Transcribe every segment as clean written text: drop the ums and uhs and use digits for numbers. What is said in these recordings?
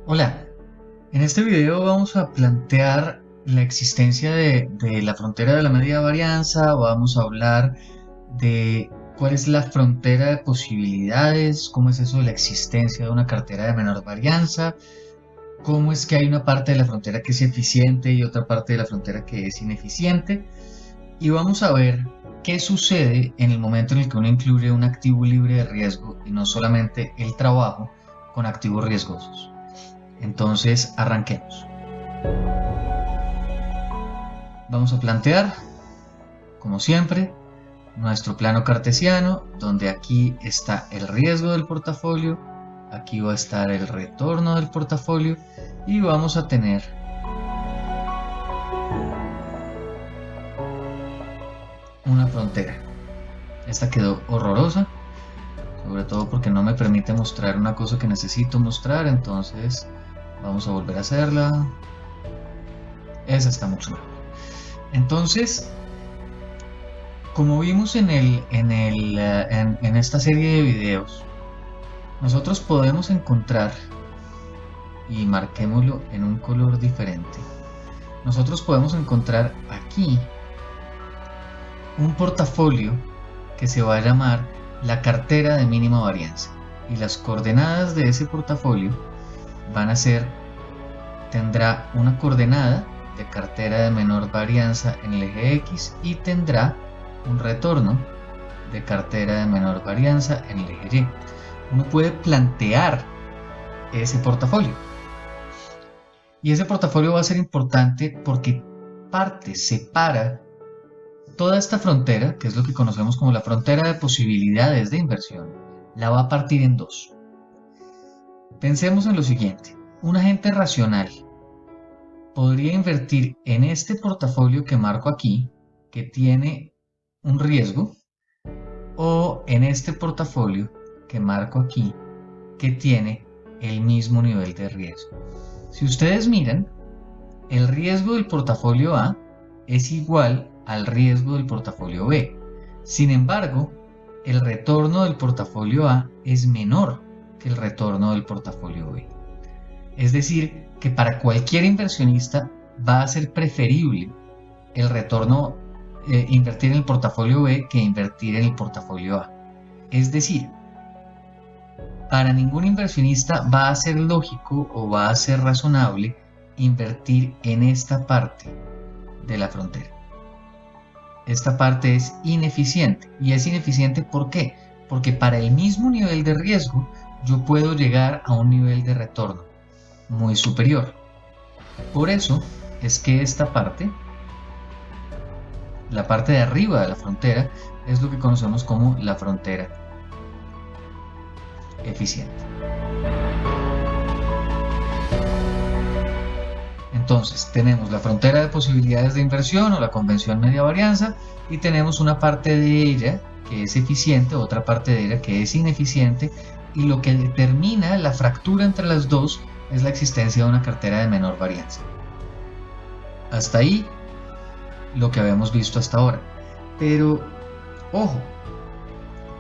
Hola, en este video vamos a plantear la existencia de la frontera de la media varianza, vamos a hablar de cuál es la frontera de posibilidades, cómo es eso de la existencia de una cartera de menor varianza, cómo es que hay una parte de la frontera que es eficiente y otra parte de la frontera que es ineficiente, y vamos a ver qué sucede en el momento en el que uno incluye un activo libre de riesgo y no solamente el trabajo con activos riesgosos. Entonces, arranquemos. Vamos a plantear, como siempre, nuestro plano cartesiano, donde aquí está el riesgo del portafolio, aquí va a estar el retorno del portafolio y vamos a tener una frontera. Esta quedó horrorosa, sobre todo porque no me permite mostrar una cosa que necesito mostrar, entonces vamos a volver a hacerla. Esa está mucho mejor. Entonces, como vimos en esta serie de videos, nosotros podemos encontrar, y marquémoslo en un color diferente, nosotros podemos encontrar aquí un portafolio que se va a llamar la cartera de mínima varianza. Y las coordenadas de ese portafolio van a ser, tendrá una coordenada de cartera de menor varianza en el eje X y tendrá un retorno de cartera de menor varianza en el eje Y. Uno puede plantear ese portafolio. Y ese portafolio va a ser importante porque separa toda esta frontera, que es lo que conocemos como la frontera de posibilidades de inversión, la va a partir en dos. Pensemos en lo siguiente: un agente racional podría invertir en este portafolio que marco aquí, que tiene un riesgo, o en este portafolio que marco aquí, que tiene el mismo nivel de riesgo. Si ustedes miran, el riesgo del portafolio A es igual al riesgo del portafolio B. Sin embargo, el retorno del portafolio A es menor que el retorno del portafolio B. Es decir, que para cualquier inversionista va a ser preferible el retorno, invertir en el portafolio B que invertir en el portafolio A. Es decir, para ningún inversionista va a ser lógico o va a ser razonable invertir en esta parte de la frontera. Esta parte es ineficiente. ¿Y es ineficiente por qué? Porque para el mismo nivel de riesgo yo puedo llegar a un nivel de retorno muy superior. Por eso es que esta parte, la parte de arriba de la frontera, es lo que conocemos como la frontera eficiente. Entonces tenemos la frontera de posibilidades de inversión o la convención media varianza y tenemos una parte de ella que es eficiente, otra parte de ella que es ineficiente, y lo que determina la fractura entre las dos es la existencia de una cartera de menor varianza. Hasta ahí lo que habíamos visto hasta ahora. Pero ojo,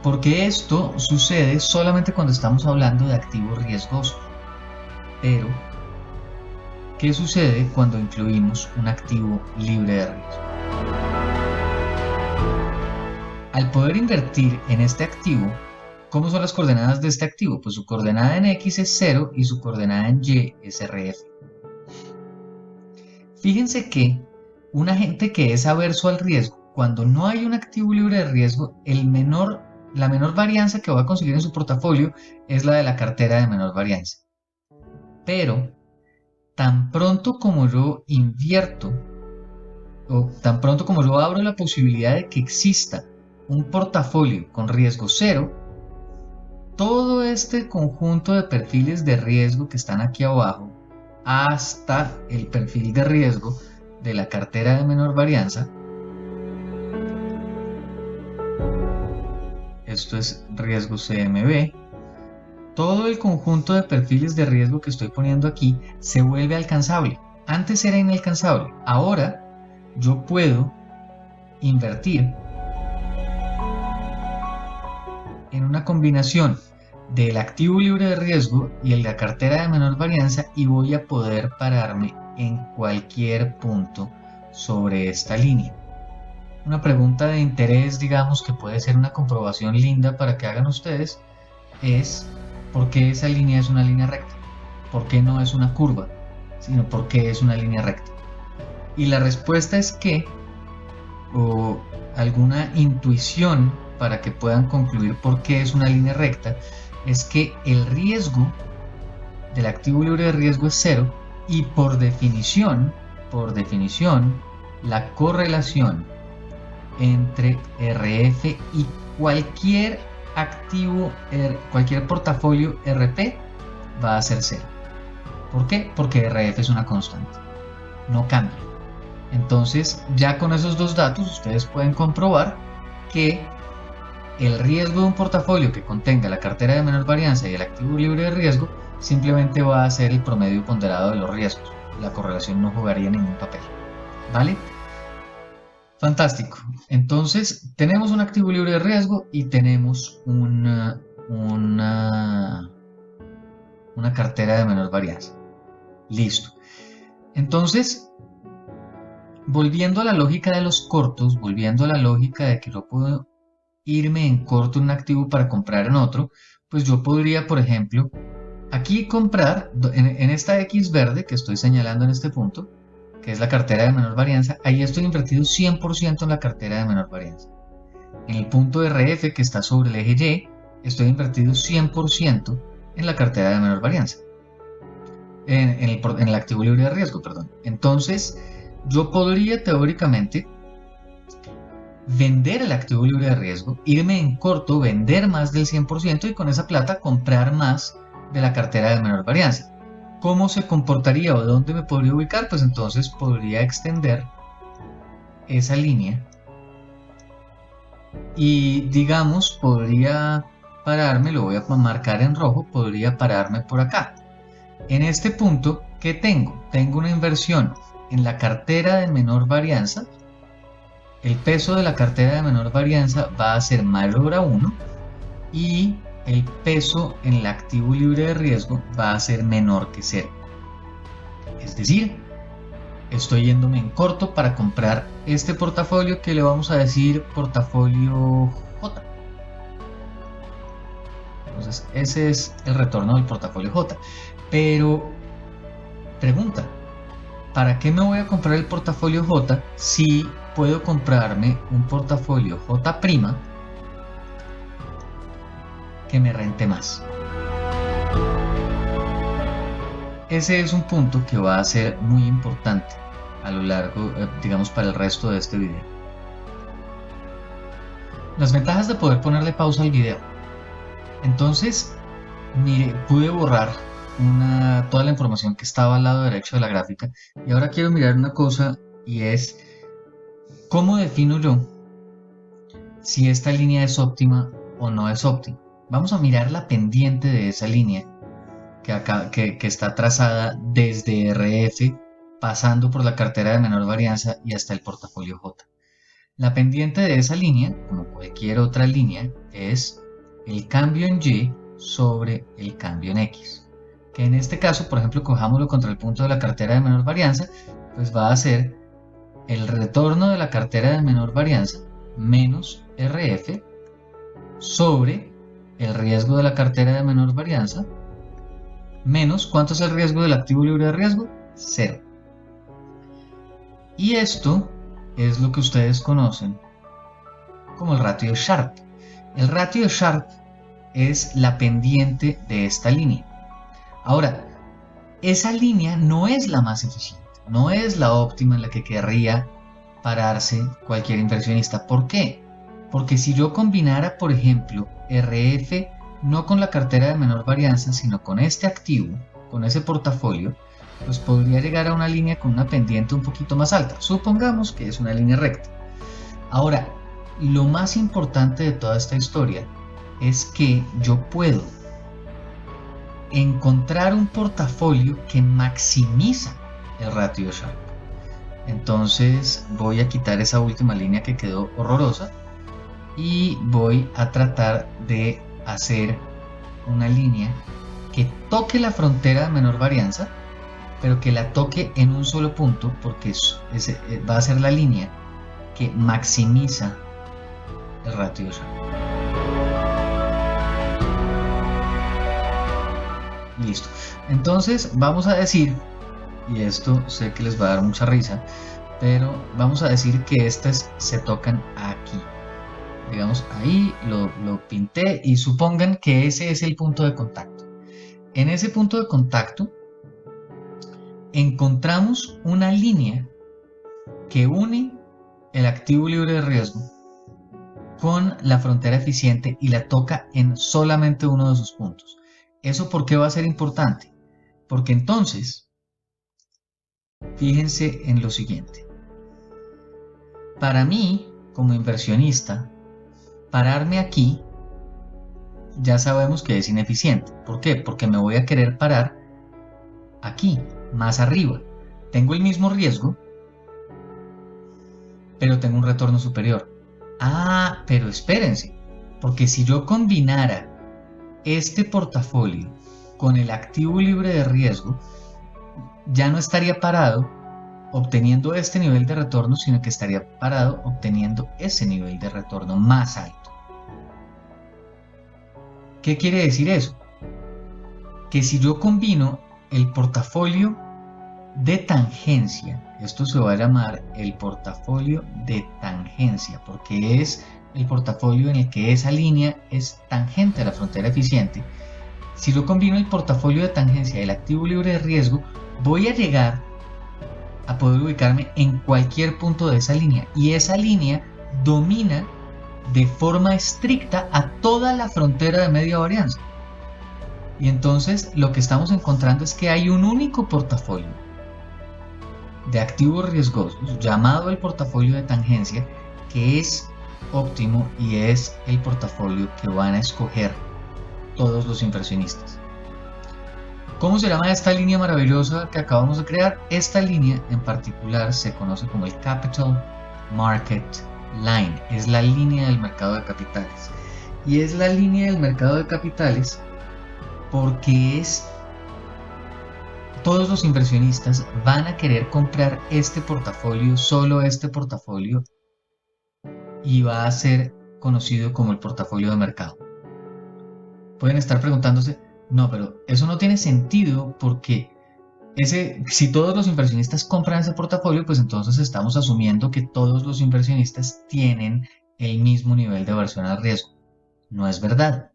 porque esto sucede solamente cuando estamos hablando de activos riesgosos. Pero ¿qué sucede cuando incluimos un activo libre de riesgo? Al poder invertir en este activo, ¿cómo son las coordenadas de este activo? Pues su coordenada en X es 0 y su coordenada en Y es RF. Fíjense que un agente que es averso al riesgo, cuando no hay un activo libre de riesgo, la menor varianza que va a conseguir en su portafolio es la de la cartera de menor varianza. Pero tan pronto como yo invierto, o tan pronto como yo abro la posibilidad de que exista un portafolio con riesgo cero, todo este conjunto de perfiles de riesgo que están aquí abajo, hasta el perfil de riesgo de la cartera de menor varianza, esto es riesgo CMB, todo el conjunto de perfiles de riesgo que estoy poniendo aquí se vuelve alcanzable. Antes era inalcanzable, ahora yo puedo invertir en una combinación del activo libre de riesgo y el de la cartera de menor varianza, y voy a poder pararme en cualquier punto sobre esta línea. Una pregunta de interés, digamos, que puede ser una comprobación linda para que hagan ustedes, es ¿por qué esa línea es una línea recta? ¿Por qué no es una curva? Sino ¿por qué es una línea recta? Y la respuesta es que, o alguna intuición para que puedan concluir por qué es una línea recta, es que el riesgo del activo libre de riesgo es cero, y por definición, la correlación entre RF y cualquier activo, cualquier portafolio RP va a ser cero. ¿Por qué? Porque RF es una constante, no cambia. Entonces, ya con esos dos datos, ustedes pueden comprobar que el riesgo de un portafolio que contenga la cartera de menor varianza y el activo libre de riesgo simplemente va a ser el promedio ponderado de los riesgos. La correlación no jugaría ningún papel. ¿Vale? Fantástico. Entonces, tenemos un activo libre de riesgo y tenemos una cartera de menor varianza. Listo. Entonces, volviendo a la lógica de los cortos, volviendo a la lógica de que yo puedo irme en corto en un activo para comprar en otro, pues yo podría, por ejemplo, aquí comprar en esta X verde que estoy señalando en este punto, que es la cartera de menor varianza. Ahí estoy invertido 100% en la cartera de menor varianza. En el punto RF que está sobre el eje Y, estoy invertido 100% en la cartera de menor varianza, en el activo libre de riesgo, perdón. Entonces, yo podría teóricamente vender el activo libre de riesgo, irme en corto, vender más del 100% y con esa plata comprar más de la cartera de menor varianza. ¿Cómo se comportaría o dónde me podría ubicar? Pues entonces podría extender esa línea y, digamos, podría pararme, lo voy a marcar en rojo, podría pararme por acá. En este punto, ¿qué tengo? Tengo una inversión en la cartera de menor varianza. El peso de la cartera de menor varianza va a ser mayor a 1 y el peso en el activo libre de riesgo va a ser menor que 0. Es decir, estoy yéndome en corto para comprar este portafolio que le vamos a decir portafolio J. Entonces ese es el retorno del portafolio J. Pero, pregunta, ¿para qué me voy a comprar el portafolio J si puedo comprarme un portafolio J' que me rente más? Ese es un punto que va a ser muy importante a lo largo, digamos, para el resto de este video. Las ventajas de poder ponerle pausa al video. Entonces, mire, pude borrar toda la información que estaba al lado derecho de la gráfica, y ahora quiero mirar una cosa, y es ¿cómo defino yo si esta línea es óptima o no es óptima? Vamos a mirar la pendiente de esa línea que está trazada desde RF, pasando por la cartera de menor varianza y hasta el portafolio J. La pendiente de esa línea, como cualquier otra línea, es el cambio en Y sobre el cambio en X, que en este caso, por ejemplo, cojámoslo contra el punto de la cartera de menor varianza, pues va a ser el retorno de la cartera de menor varianza menos RF sobre el riesgo de la cartera de menor varianza menos, ¿cuánto es el riesgo del activo libre de riesgo? 0. Y esto es lo que ustedes conocen como el ratio de Sharpe. El ratio de Sharpe es la pendiente de esta línea. Ahora, esa línea no es la más eficiente, no es la óptima en la que querría pararse cualquier inversionista. ¿Por qué? Porque si yo combinara, por ejemplo, RF no con la cartera de menor varianza, sino con este activo, con ese portafolio, pues podría llegar a una línea con una pendiente un poquito más alta. Supongamos que es una línea recta. Ahora, lo más importante de toda esta historia es que yo puedo encontrar un portafolio que maximiza el ratio de Sharpe. Entonces voy a quitar esa última línea que quedó horrorosa y voy a tratar de hacer una línea que toque la frontera de menor varianza, pero que la toque en un solo punto, porque va a ser la línea que maximiza el ratio de Sharpe. Listo. Entonces vamos a decir, y esto sé que les va a dar mucha risa, pero vamos a decir que estas se tocan aquí. Digamos, ahí lo pinté y supongan que ese es el punto de contacto. En ese punto de contacto encontramos una línea que une el activo libre de riesgo con la frontera eficiente y la toca en solamente uno de sus puntos. ¿Eso por qué va a ser importante? Porque entonces, fíjense en lo siguiente. Para mí, como inversionista, pararme aquí ya sabemos que es ineficiente. ¿Por qué? Porque me voy a querer parar aquí, más arriba. Tengo el mismo riesgo, pero tengo un retorno superior. Ah, pero espérense, porque si yo combinara este portafolio con el activo libre de riesgo, ya no estaría parado obteniendo este nivel de retorno, sino que estaría parado obteniendo ese nivel de retorno más alto. ¿Qué quiere decir eso? Que si yo combino el portafolio de tangencia, esto se va a llamar el portafolio de tangencia, porque es el portafolio en el que esa línea es tangente a la frontera eficiente. Si yo combino el portafolio de tangencia y el activo libre de riesgo, voy a llegar a poder ubicarme en cualquier punto de esa línea, y esa línea domina de forma estricta a toda la frontera de media varianza. Y entonces lo que estamos encontrando es que hay un único portafolio de activos riesgosos llamado el portafolio de tangencia, que es óptimo y es el portafolio que van a escoger todos los inversionistas. ¿Cómo se llama esta línea maravillosa que acabamos de crear? Esta línea en particular se conoce como el Capital Market Line. Es la línea del mercado de capitales. Y es la línea del mercado de capitales porque todos los inversionistas van a querer comprar este portafolio, solo este portafolio, y va a ser conocido como el portafolio de mercado. Pueden estar preguntándose, no, pero eso no tiene sentido porque si todos los inversionistas compran ese portafolio, pues entonces estamos asumiendo que todos los inversionistas tienen el mismo nivel de aversión al riesgo. No es verdad.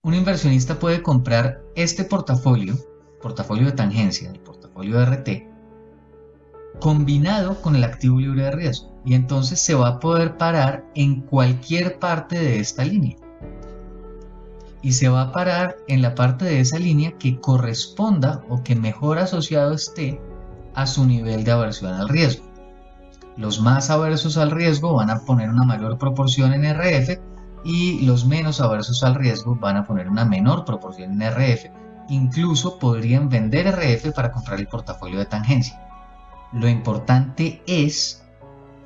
Un inversionista puede comprar este portafolio de tangencia, el portafolio de RT, combinado con el activo libre de riesgo, y entonces se va a poder parar en cualquier parte de esta línea. Y se va a parar en la parte de esa línea que corresponda o que mejor asociado esté a su nivel de aversión al riesgo. Los más aversos al riesgo van a poner una mayor proporción en RF y los menos aversos al riesgo van a poner una menor proporción en RF. Incluso podrían vender RF para comprar el portafolio de tangencia. Lo importante es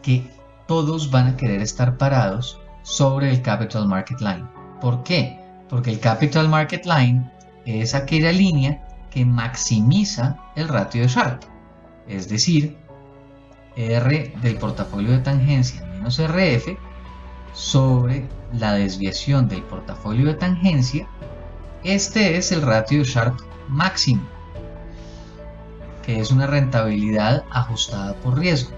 que todos van a querer estar parados sobre el Capital Market Line. ¿Por qué? Porque el Capital Market Line es aquella línea que maximiza el ratio de Sharpe, es decir, R del portafolio de tangencia menos RF sobre la desviación del portafolio de tangencia. Este es el ratio de Sharpe máximo, que es una rentabilidad ajustada por riesgo.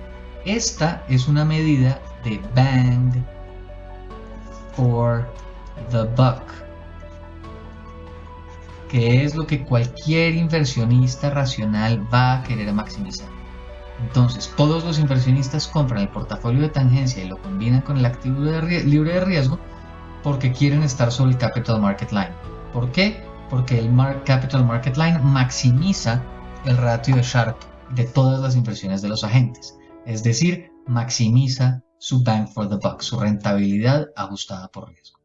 Esta es una medida de bang for the buck, que es lo que cualquier inversionista racional va a querer maximizar. Entonces, todos los inversionistas compran el portafolio de tangencia y lo combinan con el activo libre de riesgo porque quieren estar sobre el Capital Market Line. ¿Por qué? Porque el Capital Market Line maximiza el ratio de Sharpe de todas las inversiones de los agentes, es decir, maximiza su bang for the buck, su rentabilidad ajustada por riesgo.